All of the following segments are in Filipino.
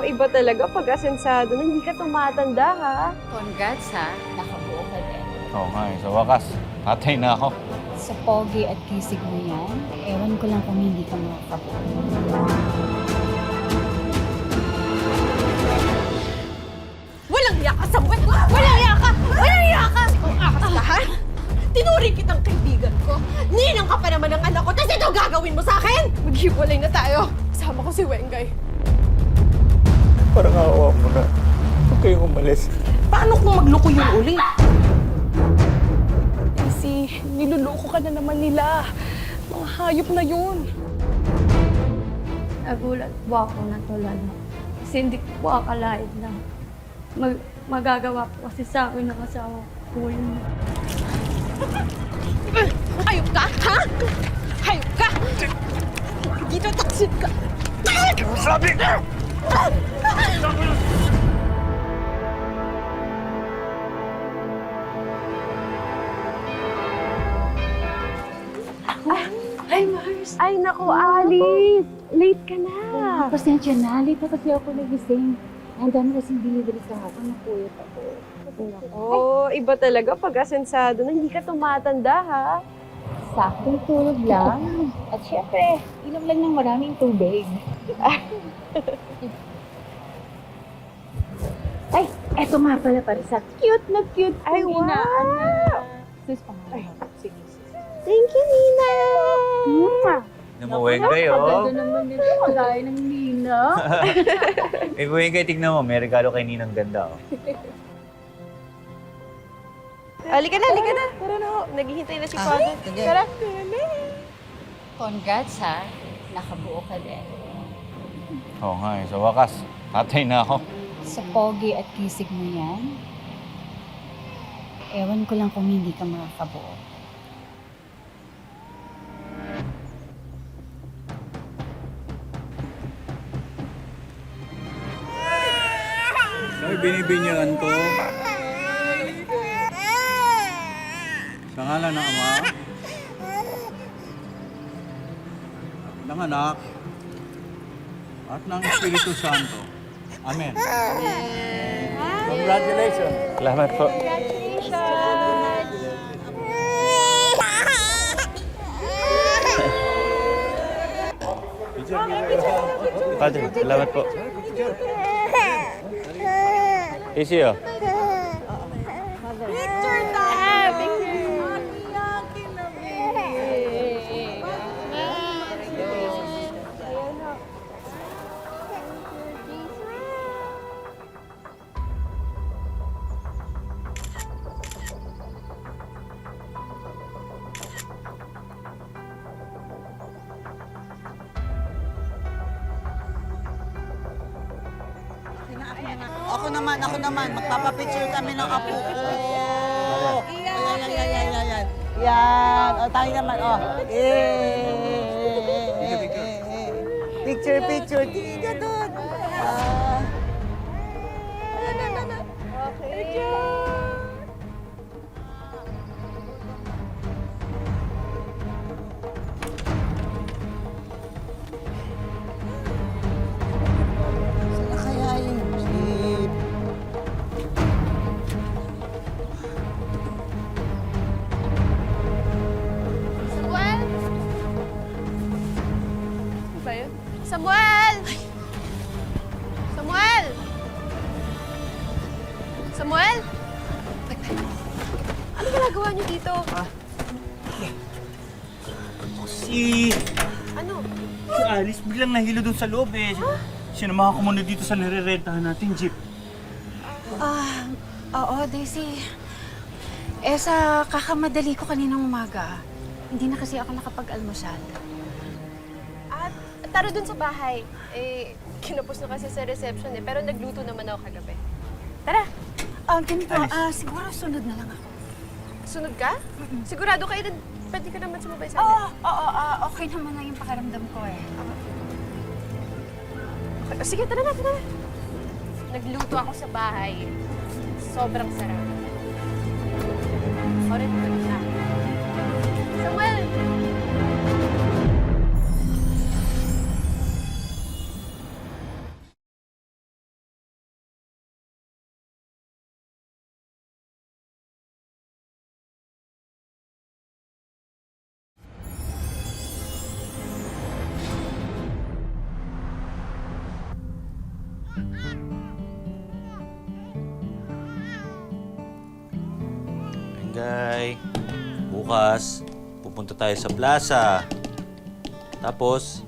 iba talaga pag asensado na hindi ka tumatanda, ha? Congrats ha, nakabuo ka din. Oo nga sa wakas. Tatay na ako. Sa pogi at kisig mo yan, ewan ko lang kung hindi ka makakabuo. Walang iya ka, Samuel! Walang iya ka! Walang iya ka! Kung akas ka, ha? Tinuring kitang kaibigan ko. Ninang ka pa naman ng anak ko, tapos ito gagawin mo sa akin! Maghiwalay na tayo. Kasama ko si Wengay. Parang awa mo na. Huwag kayong umalis. Paano kung magloko yung uli? Kasi niluloko ka na naman nila. Mga hayop na yun. Nagulat po ako na tulad mo. Kasi hindi ko po akalain na magagawa po kasi sa akin ng asawa ko yun. Hayop ka, ha? Hayop ka! Dito taksin ka! Sabi! Ay, Mars! Ay, naku, Alice! Late ka na! Pasensya na, late na kasi ako nagising. Ang dami kasing delivery sa hapon, napuyot ako. Oh, iba talaga pag asensado na hindi ka tumatanda, ha? Saktong tulog lang. At syempre, inom lang ng maraming tubig. Ay, eto nga pala para sa cute na cute. Ay, wow! Sus, pangalan mo. Sige, sis. Thank you, Nina! Namuwengay, oh. Ganda naman nito, magaya ng Nina. Eh, Wengay, tignan mo. May regalo kay Ninang ganda, oh. Halika na, halika na. Tara na, ho. Naghihintay na si Father. Tara. Congrats ha, nakabuo ka din. Oo nga sa wakas. Tatay na ako. Sa pogi at kisig mo yan, ewan ko lang kung hindi ka makakabuo. Ay, binibinyagan ko. Sa ngalan ng Ama, ng Anak, at ng Espiritu Santo. Amen. Congratulations. Salamat po. Father, salamat po. Easy, oh. Picture time! Picture! Ako naman. Magpapapicture kami ng apo ko. Yan. Yan. O, tayo naman, o. Picture. Tiga doon. Saan na kaya yung jeep? Samuel! Ano ba yun? Samuel! Samuel! Samuel? Ano ginagawa niyo dito? Si Ano? Alice biglang nahilo doon sa loob eh. Sinamahan ko muna dito sa nire-rentahan natin jeep. Oo, Daisy. Sa kakamadali ko kaninang umaga, hindi na kasi ako nakapag-almusal. At tara dun sa bahay. Kinapos na kasi sa reception pero nagluto naman ako kagabi. Tara! Ganito, siguro sunod na lang ako. Sunod ka? Sigurado kayo na pwede ka naman sumabay sa Oo, akin? okay naman na yung pakiramdam ko eh. Okay. Sige, tara na. Nagluto ako sa bahay. Sobrang sarap. Sorry, na. Samuel! Engay, bukas, pupunta tayo sa plaza. Tapos,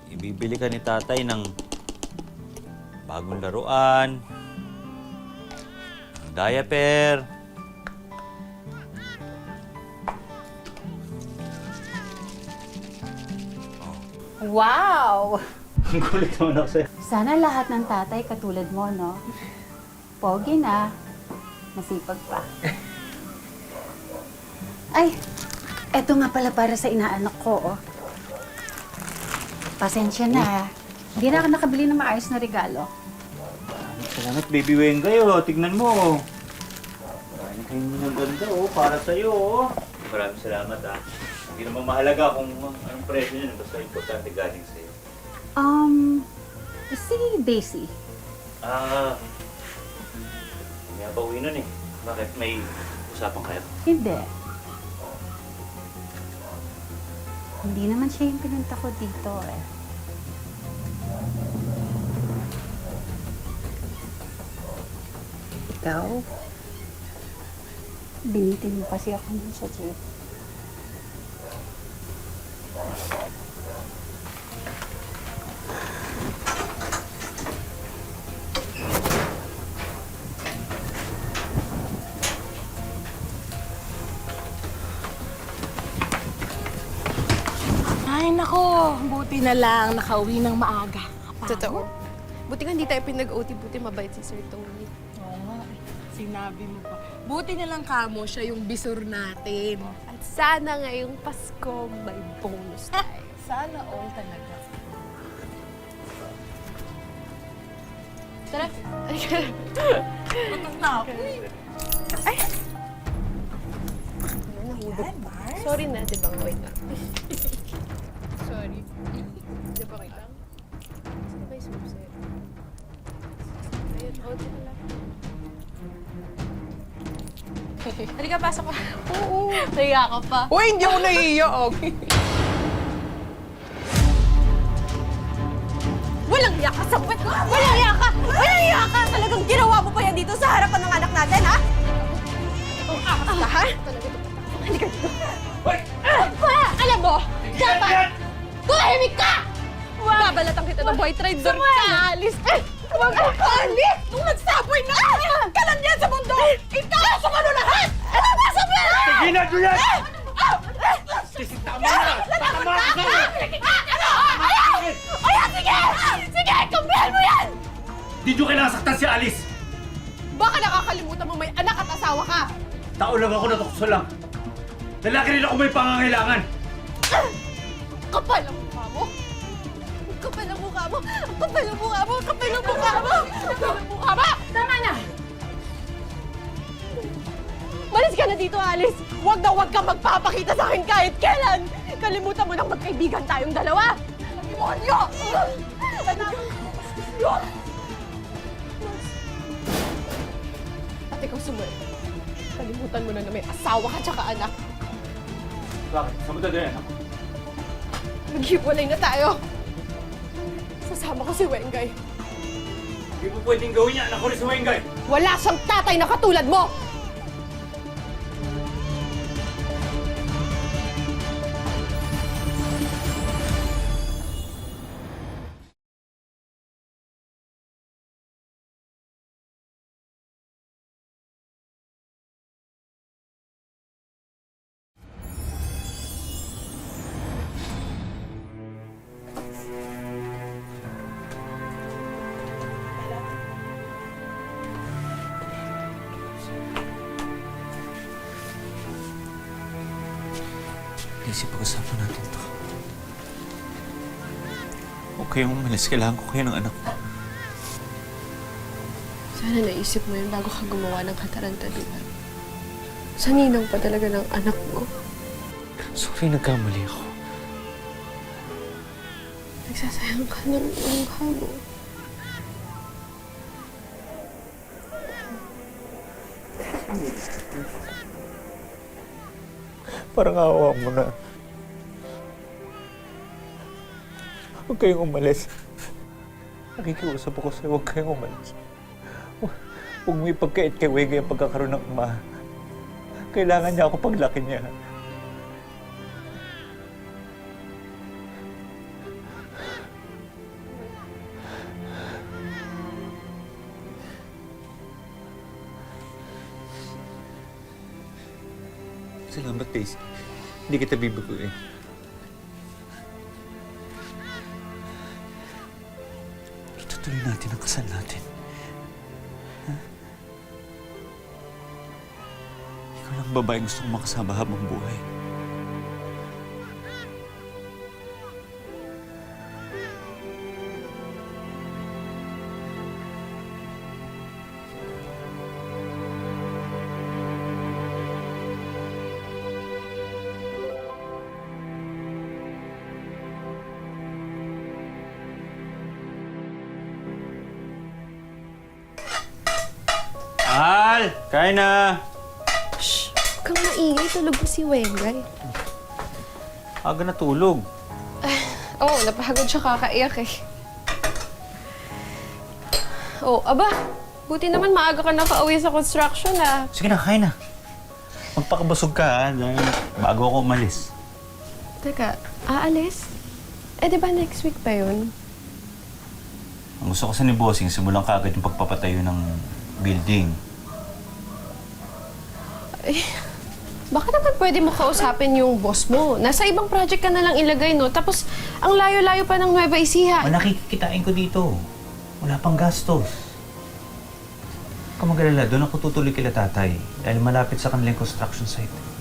ibibili ka ni tatay ng bagong laruan, ng diaper. Wow! Ang kulit naman ako sa'yo. Sana lahat ng tatay katulad mo, no? Pogi na, masipag pa. Ay, eto nga pala para sa inaanak ko, oh. Pasensya na. Hindi na ako nakabili ng maayos na regalo. Salamat, baby Wengay, oh. Tignan mo. Maraming kayo ng ganda, oh. Para sa'yo, oh. Maraming salamat, ah. Hindi naman mahalaga kung anong presyo niya. Basta importante galing sa'yo. Si Daisy. Hindi pa uwi nun, eh. Bakit? May usapan kayo? Hindi. Hindi naman siya yung pinunta ko dito, eh. Ikaw? Binitin mo kasi ako nun sa jeep. Ay, nako. Buti na lang nakauwi ng maaga. Totoo. Buti nga hindi tayo pinag-OT, buti mabait si Sir Tony. Oo nga. Sinabi mo pa. Buti na lang kamo siya yung bisor natin. At sana ngayong Pasko may bonus tayo. Sana all talaga. Tara. Gutom na ako. Ay! Sorry na, di ba? Wait lang. Sorry. Di ba kita? Sino ba yung sumsir? Ayun, OT na lang. Halika, pasok ka. Oo. Naiya ka pa. Uy, hindi ako naiiyak. Walang iya ka sa buwet! Walang iya ka! Walang iya ka! Talagang ginawa mo pa yan dito sa harapan ng anak natin, ha? Ang akas ka, ha? Halika dito. Alam mo, dapat tumahimik ka! Babalatan kita ng white rider ka! Alis! Huwag ka alis! Nung nagsaboy na! Kalan yan sa mundo! Itaas mo lahat! Ano ba sa mga? Sige na, Juliet! Sige, tama na! Tama ka! Ano? Ayaw! Ayaw! Sige! Sige! Kambihan mo yan! Di nyo kailangan saktan si Alice! Baka nakakalimutan mo may anak at asawa ka! Tao lang ako, natukso lang. Lalaki rin ako may pangangailangan. Kapal ang mukha mo! Ang kapal ang mukha mo! Ang kapal ang mukha mo! Ang kapal ang mukha mo! Ang kapal ang mukha mo! Tama na! Malis ka na dito, Alice! Huwag na huwag kang magpapakita sa akin kahit kailan! Kalimutan mo nang magkaibigan tayong dalawa! Demonyo! Demonyo! At ikaw sumunod. Kalimutan mo na na may asawa ka tsaka anak. Bakit? Saan mo dadalhin ako? Maghiwalay na tayo! Sasama ko si Wengay. Hindi mo pwedeng gawin yan. Ako rin si Wengay. Wala siyang tatay na katulad mo! Daisy, pag-usapan natin to. Huwag kayong umalis. Kailangan ko kayo ng anak ko. Sana naisip mo yun bago ka gumawa ng katarantaduhan. Sa ninang pa talaga ng anak mo. Sorry, nagkamali ako. Nagsasayang ka ng mukha mo. Parang awa mo na. Huwag kayong umalis. Nakikiusap ako sa'yo, huwag kayong umalis. Huwag mo ipagkait kay Wege ang pagkakaroon ng ama. Kailangan niya ako paglaki niya. Salamat, Daisy. Hindi kita bibigoyin. Itutuloy natin ang kasal natin. Ha? Ikaw lang babae gusto kong makasama habang buhay. Al! Kain na! Huwag kang maingay. Tulog ko si Wengay. Aga natulog. Oo, napagod siya kakaiyak eh. Oh, aba. Buti naman maaga ka nakauwi sa construction ah. Sige na, kain na. Magpakabusog ka ha, dahil bago ako umalis. Teka, aalis? Eh, di ba next week pa yun? Ang gusto kasi ni Bossing, simulan ka agad yung pagpapatayo ng building. Baka naman pwede mo kausapin yung boss mo. Nasa ibang project ka na lang ilagay, no? Tapos, ang layo-layo pa ng Nueva Ecija. Nakikitain ko dito. Wala pang gastos. Kung mag-alala, doon ako tutuloy kila tatay dahil malapit sa kanilang construction site.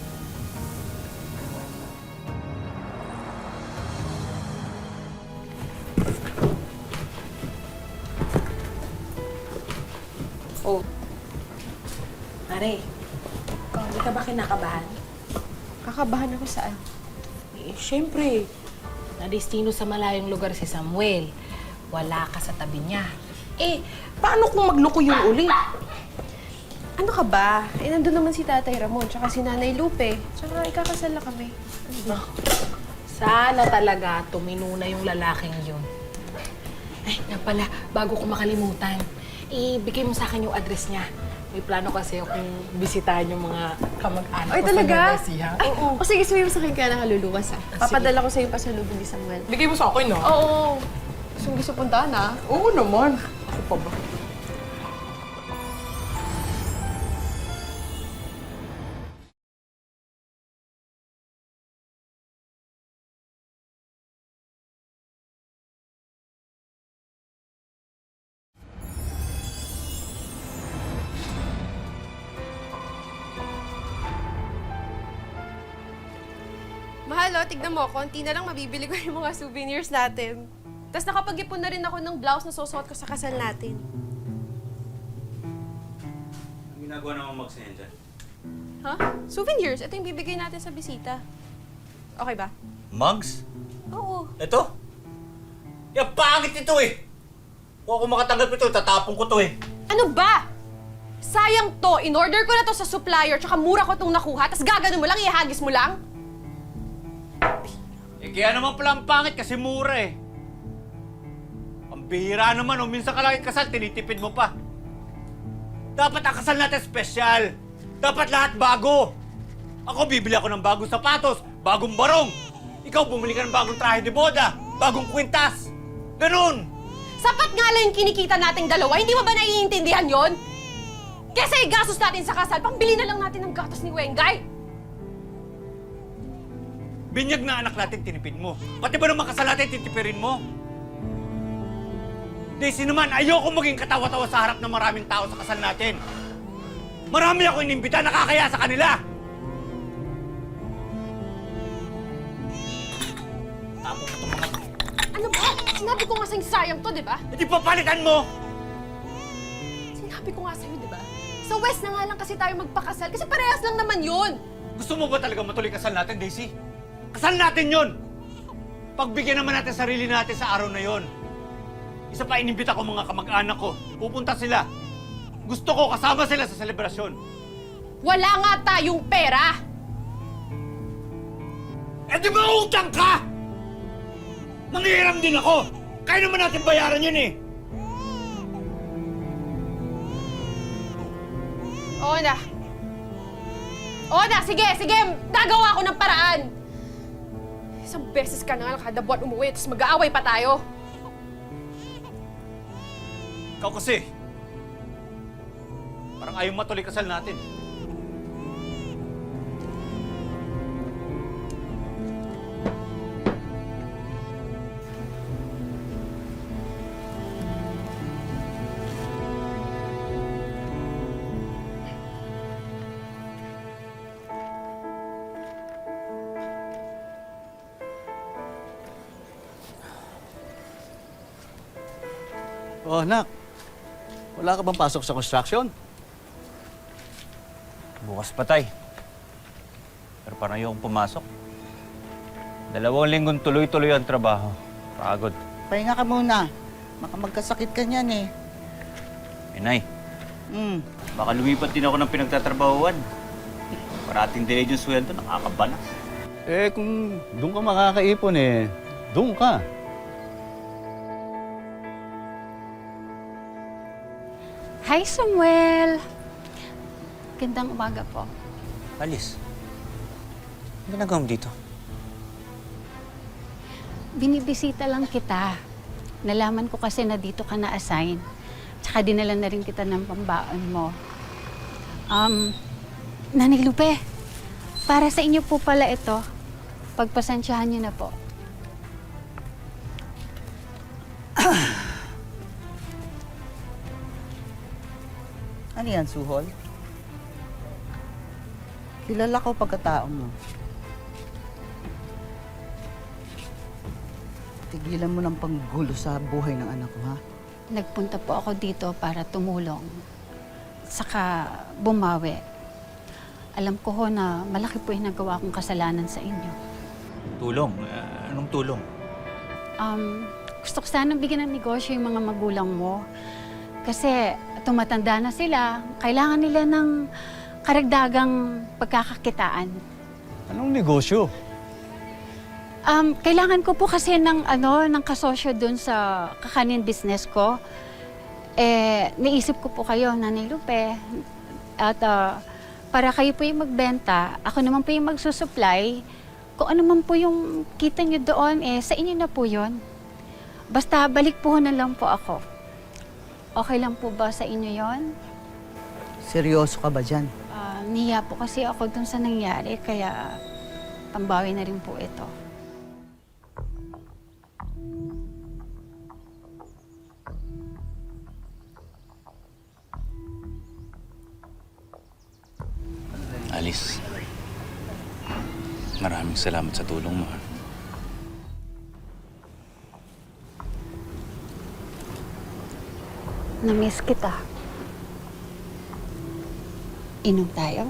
Mare, hindi ka ba kinakabahan? Kakabahan ako saan? Eh, syempre, nadestino sa malayong lugar si Samuel. Wala ka sa tabi niya. Eh, paano kung magloko yung uli? Ano ka ba? Eh, nandun naman si Tatay Ramon, tsaka si Nanay Lupe. Tsaka ikakasal na kami. Ano ba? Sana talaga tuminuna yung lalaking yun. Ay, nga pala, bago ko makalimutan, ibigay mo sa akin yung address niya. May plano kasi akong bisitahin yung mga kamag-anak Ay, ko talaga? sa Nueva Ecija. Oo. O sige, sabihin mo sa akin kaya nakaluluwas ah. Papadala ko sa yung pasalubong ni Samuel. Bigay mo sa akin, no? Oo. Gusto puntahan ah. Oo naman. Ako pa ba? Mahal, oh, tignan mo, konti na lang mabibili ko yung mga souvenirs natin. Tapos nakapag-ipon na rin ako ng blouse na susuot ko sa kasal natin. Ang ginagawa naman mag-send dyan? Ha? Souvenirs? Ito yung bibigay natin sa bisita. Okay ba? Mugs? Oo. Ito? Yung pangit ito eh! Kung ako makatanggap ito, tatapon ko to eh. Ano ba? Sayang to. In-order ko na to sa supplier, tsaka mura ko itong nakuha, tapos gagano mo lang, ihagis mo lang? Eh kaya naman pala ang pangit kasi mura eh. Ang bihira naman, o minsan ka lang ikasal, tinitipid mo pa. Dapat ang kasal natin special. Dapat lahat bago. Ako bibili ako ng bagong sapatos, bagong barong. Ikaw bumili ka ng bagong trahe de boda, bagong kwintas. Ganun! Sapat nga lang yung kinikita nating dalawa, hindi mo ba naiintindihan yon? Kesa igastos natin sa kasal, pambili na lang natin ng gatos ni Wengay. Binyag na anak natin tinipid mo. Pati ba naman kasal natin titipirin mo? Daisy naman, ayoko maging katawa-tawa sa harap ng maraming tao sa kasal natin. Marami ako inimbita, nakakaya sa kanila. Tapos ko itong mga... Ano ba? Sinabi ko nga sa'yo sayang to, di ba? Hindi papalitan mo! Sinabi ko nga sa'yo, di ba? Sa West na nga lang kasi tayo magpakasal kasi parehas lang naman yun. Gusto mo ba talaga matuloy kasal natin, Daisy? Kasal natin yun! Pagbigyan naman natin sarili natin sa araw na yon. Isa pa inimbita ko mga kamag-anak ko. Pupunta sila. Gusto ko kasama sila sa selebrasyon. Wala nga tayong pera! Eh di ba utang ka? Manghihiram din ako! Kaya naman natin bayaran yun eh! Oo na. Oo na, sige, sige! Nagawa ko ng paraan! Isang beses ka na nga kada buwan umuwi, tapos mag-aaway pa tayo. Ikaw kasi, parang ayaw matuloy kasal natin. Oh, anak. Wala ka bang pasok sa construction? Bukas pa, tay. Pero parang ayokong pumasok. 2 linggong tuloy-tuloy ang trabaho. Pagod. Pahinga ka muna. Baka magkasakit ka niyan eh. Inay, baka lumipat din ako ng pinagtatrabahuan. Parating delayed yung sweldo, nakakabanas. Eh, kung doon ka makakaipon eh, doon ka. Hi, Samuel! Gandang umaga po. Alice, ano ginagawa mo dito? Binibisita lang kita. Nalaman ko kasi na dito ka na-assign. Tsaka dinala na rin kita ng pambaon mo. Nanay Lupe, para sa inyo po pala ito. Pagpasensyahan niyo na po. Ano yan, Suhol? Kilala ko pagkatao mo. Tigilan mo ng panggulo sa buhay ng anak ko, ha? Nagpunta po ako dito para tumulong. Saka bumawi. Alam ko ho na malaki po yung nagawa kong kasalanan sa inyo. Tulong? Anong tulong? Gusto ko sanang bigyan ng negosyo yung mga magulang mo. Kasi tumatanda na sila, kailangan nila ng karagdagang pagkakakitaan. Anong negosyo? Kailangan ko po kasi ng kasosyo dun sa kakanin business ko. Naisip ko po kayo, Nanay Lupe. At para kayo po yung magbenta, ako naman po yung magsusupply. Kung ano man po yung kita nyo doon, sa inyo na po yun. Basta balik po na lang po ako. Okay lang po ba sa inyo yon? Seryoso ka ba dyan? Niya po kasi ako dun sa nangyari, kaya pambawi na rin po ito. Alice, maraming salamat sa tulong mo. Na-miss kita. Inom tayo?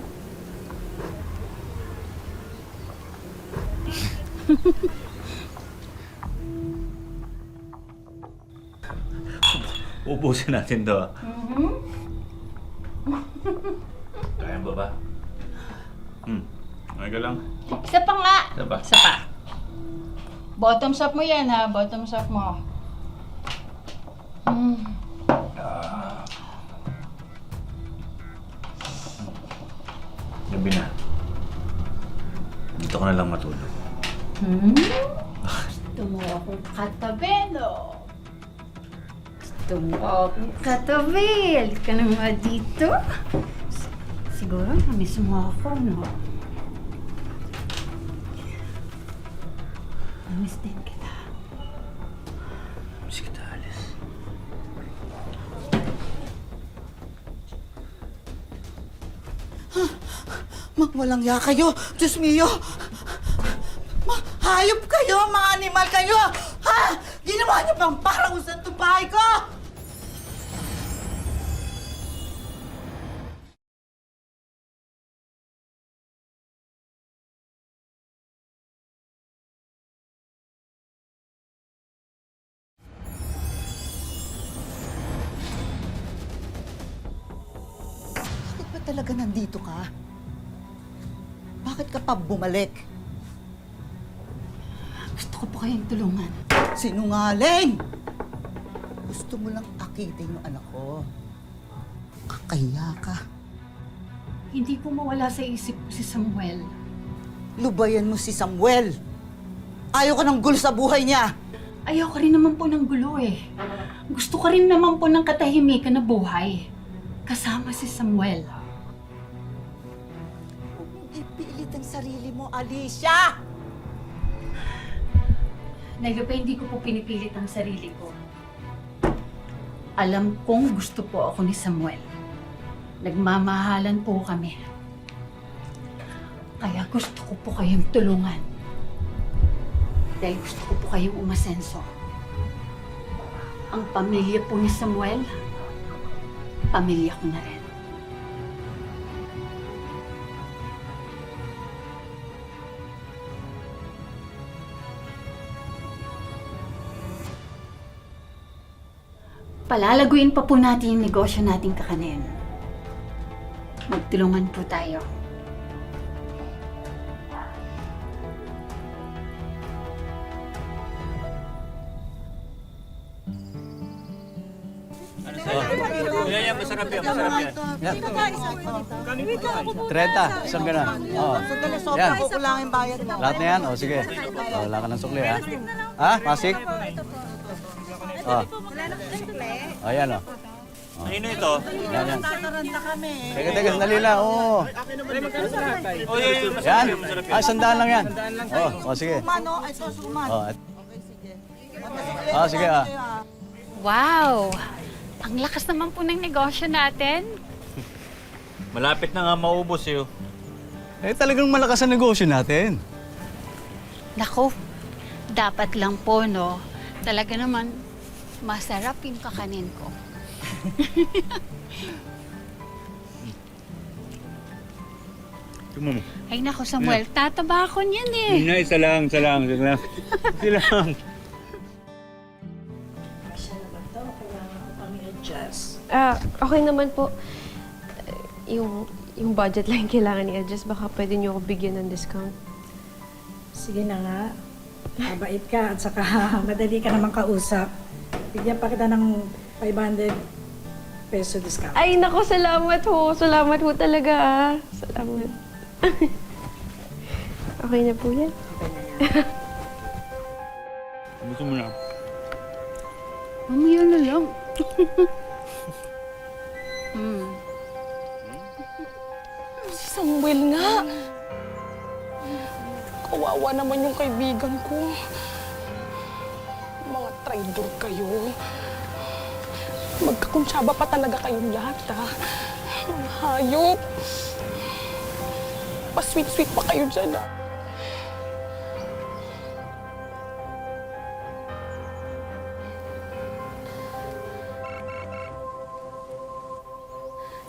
Ubusin natin to. Kaya ba ba? Okay ka lang? Isa pa nga! Isa pa? Isa pa. Bottoms up mo yan ha, bottoms up mo. Gabi na. Dito ka na lang matulog. Gusto mo akong katabi, no? Gusto mo akong katabi. Halika ka na nga dito. Siguro na-miss mo ako, no? Na-miss din kita. Miss kita, Alice. Walang ya kayo! Diyos mio! Hayop kayo! Mga animal kayo! Ha? Ginawa niyo bang parang usan itong bahay ko? Bakit ba talaga nandito ka? Bakit ka pa bumalik? Gusto ko po kayong tulungan. Sinungaling! Gusto mo lang akitin yung anak ko. Kakahiya ka. Hindi ko mawala sa isip ko si Samuel. Lubayan mo si Samuel. Ayaw ka ng gulo sa buhay niya. Ayoko rin naman po ng gulo eh. Gusto ko rin naman po ng katahimikan na buhay. Kasama si Samuel. Huwag mong ipilit ang sarili mo, Alicia! Nailupe, hindi ko po pinipilit ang sarili ko. Alam kong gusto po ako ni Samuel. Nagmamahalan po kami. Kaya gusto ko po kayong tulungan. Dahil gusto ko po kayong umasenso. Ang pamilya po ni Samuel, pamilya ko na rin. Palalaguin pa po natin yung negosyo nating kakanin. Magtulungan po tayo. Yan, masarap yan, masarap yan. 30, isang gano'n. Oo. Sandali, sobra Yan. kukulangin bayad mo. Lahat na yan? O, sige. O, wala ka ng sukli, ha? Ha? Pasik? O. O, yan, o. Ano ito? Yan, yan. Tataranda kami. Teka, sandali lang. Oo. Oh, yan, masarap Yan. yan, masarap yan. Ay, sandaan lang yan. O, sige. Suman, no? Ay, so suman. O, Okay, sige. sige, ah. Wow! Ang lakas naman po ng negosyo natin. Malapit na nga maubos eh. Eh, talagang malakas ang negosyo natin. Nako, dapat lang po, no? Talaga naman, masarap yung kakanin ko. Tumamo. Ay nako, Samuel, tatabakon yan eh. Na, isa lang. Isa lang. Okay naman po. Yung budget lang yung kailangan i-adjust. Baka pwede niyo ako bigyan ng discount. Sige na nga. Mabait ka at saka madali ka naman kausap. Bigyan pa kita ng 500 peso discount. Ay, nako, salamat ho. Salamat ho talaga, ah. Salamat. Okay na po yan. Gusto mo na. Mamaya na lang. Si Samuel nga. Kawawa naman yung kaibigan ko. Mga traidor kayo. Magkakunsyaba pa talaga kayong lahat, ha? Mga hayop. Pa-sweet-sweet pa kayo dyan, ha?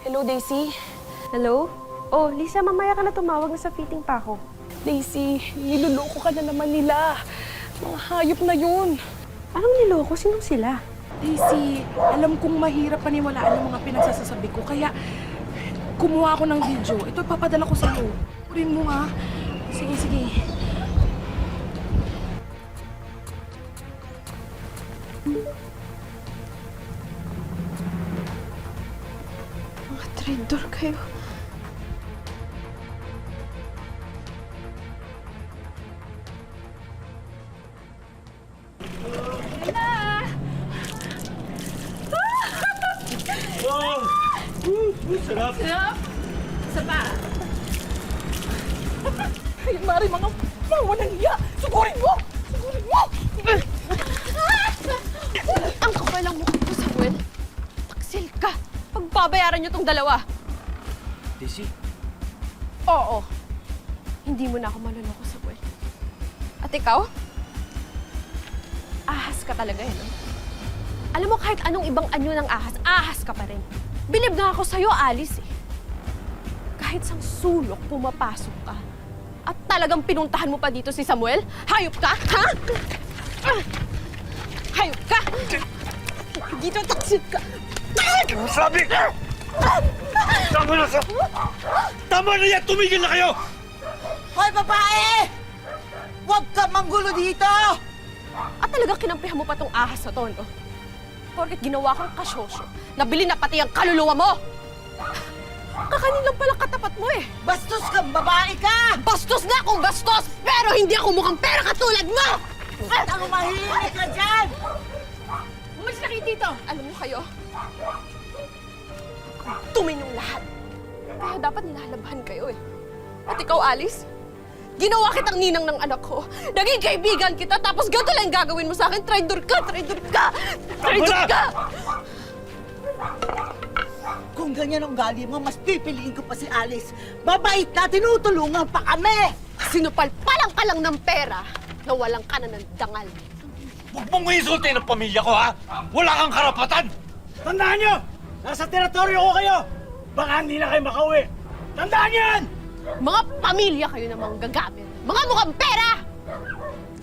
Hello, Daisy. Hello? Oh, Lisa, mamaya ka na tumawag na sa fitting pa ako. Daisy, niloloko ka na naman nila. Mga hayop na yun. Anong niloko? Sinong sila? Daisy, alam kong mahirap paniwalaan yung mga pinagsasasabi ko, kaya kumuha ako ng video. Ito, ipapadala ko sa'yo. Purin mo, ha? Sige, sige. Mga traidor kayo. Sarap. Ay, Mari, mga walang iya! Sugurin mo! Sugurin mo! Ang kapal ang mukha ko, Samuel. Taksil ka. Pagbabayaran niyo tong dalawa. Daisy. Oo. Hindi mo na ako maloloko, Samuel. At ikaw? Ahas ka talaga, eh, no? Alam mo, kahit anong ibang anyo ng ahas, ahas ka pa rin. Bilib nga ako sa'yo, Alice, eh. Kahit sang sulok pumapasok ka, at talagang pinuntahan mo pa dito si Samuel, hayop ka, ha? Hayop ka! Dito, taksil ka! Sabi ka! Tama na sa... Tama na yan! Tumigil na kayo! Hoy, babae! Huwag ka manggulo dito! At talagang kinampihan mo pa tong ahas na to, no? Porket ginawa kang kasyosyo, nabili na pati ang kaluluwa mo! Kakanin lang pala katapat mo eh. Bastos ka, babae ka! Bastos na akong bastos, pero hindi ako mukhang pera katulad mo! At ang mahilig ka dyan! Umalis na kayo dito! Alam mo kayo, tumin yung lahat. Kaya dapat nilalabahan kayo eh. At ikaw, Alice, ginawa kitang ninang ng anak ko. Naging kaibigan kita, tapos ganito lang gagawin mo sa akin. Traitor ka! Traitor ka! Traitor ka! Kung ganyan ang ugali mo, mas pipiliin ko pa si Alice. Mabait na, tinutulungan pa kami! Sinupalpalang ka lang ng pera na walang ka na ng dangal. Huwag mong insultin ang pamilya ko, ha? Wala kang karapatan! Tandaan nyo! Nasa teritoryo ko kayo! Baka hindi na kayo makauwi! Tandaan nyo yan! Mga pamilya kayo namang gagamit. Mga mukhang pera!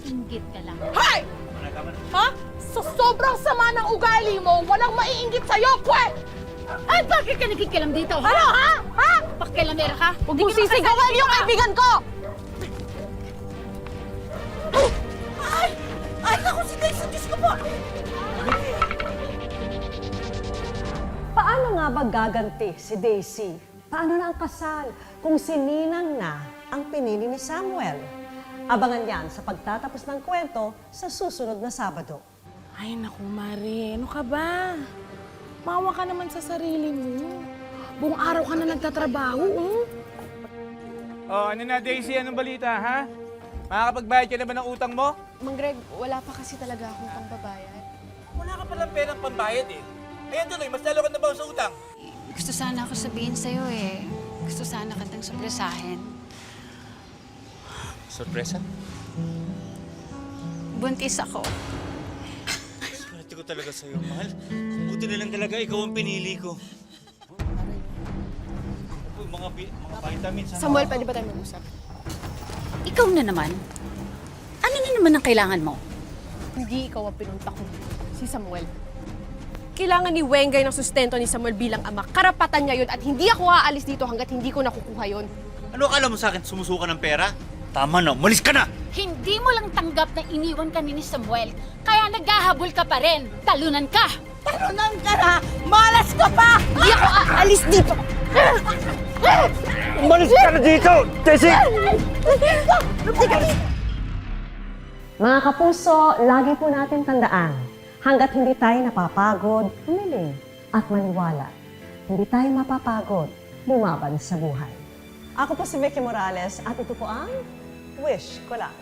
Inggit ka lang. Hoy! Ha? Sa sobrang sama ng ugali mo, walang maiinggit sa'yo, pwe! Ay, bakit ka nakikilam dito? Ano, ha? Ha? Pakilamera ka? Huwag mo sisigawan yung kaibigan ko! Ay, naku si Daisy, Diyos ko po! Paano nga ba gaganti si Daisy? Paano na ang kasal kung si Ninang na ang pinili ni Samuel? Abangan yan sa pagtatapos ng kwento sa susunod na Sabado. Ay, naku, Mare. Ano ka ba? Mawa ka naman sa sarili mo. Buong araw ka na nagtatrabaho, oh. Oh, ano na, Daisy? Anong balita, ha? Makakapagbayad ka na ba ng utang mo? Mang Greg, wala pa kasi talaga akong pangbabayad. Wala ka palang perang pambayad, eh. Ayan tuloy, mas lalo ka na ba sa utang? Gusto sana ako sabihin sa'yo eh. Gusto sana kitang surpresahin. Sorpresa? Buntis ako. Swerte ko talaga sa'yo, mahal. Buti na lang talaga ikaw ang pinili ko. Mga vitamins, ano? Samuel, pwede ba tayo mag-usap? Ikaw na naman. Ano na naman ang kailangan mo? Hindi ikaw ang pinunta ko. Si Samuel. Kailangan ni Wengay ng sustento ni Samuel bilang ama. Karapatan niya yun at hindi ako aalis dito hanggat hindi ko nakukuha yun. Ano akala mo sa akin, sumusuka ng pera? Tama na, umalis ka na! Hindi mo lang tanggap na iniwan ka ni Samuel. Kaya naghahabol ka pa rin. Talunan ka. Talunan ka na! Malas ka pa! Hindi ako aalis dito! Umalis ka na dito, Daisy! Mga kapuso, lagi po natin tandaan, hanggat hindi tayo napapagod, humiling at maniwala, hindi tayo mapapagod, lumaban sa buhay. Ako po si Vicky Morales at ito po ang Wish Ko Lang.